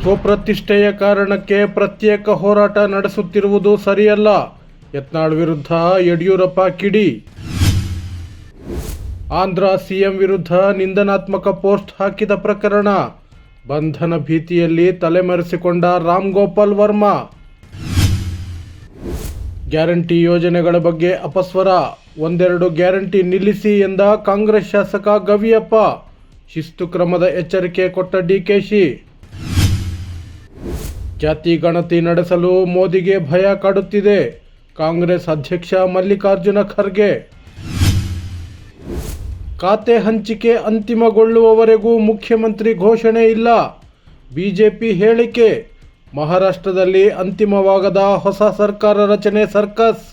ಸ್ವಪ್ರತಿಷ್ಠೆಯ ಕಾರಣಕ್ಕೆ ಪ್ರತ್ಯೇಕ ಹೋರಾಟ ನಡೆಸುತ್ತಿರುವುದು ಸರಿಯಲ್ಲ. ಯತ್ನಾಳ್ ವಿರುದ್ಧ ಯಡಿಯೂರಪ್ಪ ಕಿಡಿ. ಆಂಧ್ರ ಸಿಎಂ ವಿರುದ್ಧ ನಿಂದನಾತ್ಮಕ ಪೋಸ್ಟ್ ಹಾಕಿದ ಪ್ರಕರಣ ಬಂಧನ ಭೀತಿಯಲ್ಲಿ ತಲೆಮರೆಸಿಕೊಂಡ ರಾಮ್ ಗೋಪಾಲ್ ವರ್ಮಾ. ಗ್ಯಾರಂಟಿ ಯೋಜನೆಗಳ ಬಗ್ಗೆ ಅಪಸ್ವರ, ಒಂದೆರಡು ಗ್ಯಾರಂಟಿ ನಿಲ್ಲಿಸಿ ಎಂದ ಕಾಂಗ್ರೆಸ್ ಶಾಸಕ ಗವಿಯಪ್ಪ. ಶಿಸ್ತು ಕ್ರಮದ ಎಚ್ಚರಿಕೆ ಕೊಟ್ಟ ಡಿಕೆಶಿ. ಜಾತಿ ಗಣತಿ ನಡೆಸಲು ಮೋದಿಗೆ ಭಯ ಕಾಡುತ್ತಿದೆ, ಕಾಂಗ್ರೆಸ್ ಅಧ್ಯಕ್ಷ ಮಲ್ಲಿಕಾರ್ಜುನ ಖರ್ಗೆ. ಖಾತೆ ಹಂಚಿಕೆ ಅಂತಿಮಗೊಳ್ಳುವವರೆಗೂ ಮುಖ್ಯಮಂತ್ರಿ ಘೋಷಣೆ ಇಲ್ಲ, ಬಿಜೆಪಿ ಹೇಳಿಕೆ. ಮಹಾರಾಷ್ಟ್ರದಲ್ಲಿ ಅಂತಿಮವಾಗದ ಹೊಸ ಸರ್ಕಾರ ರಚನೆ ಸರ್ಕಸ್.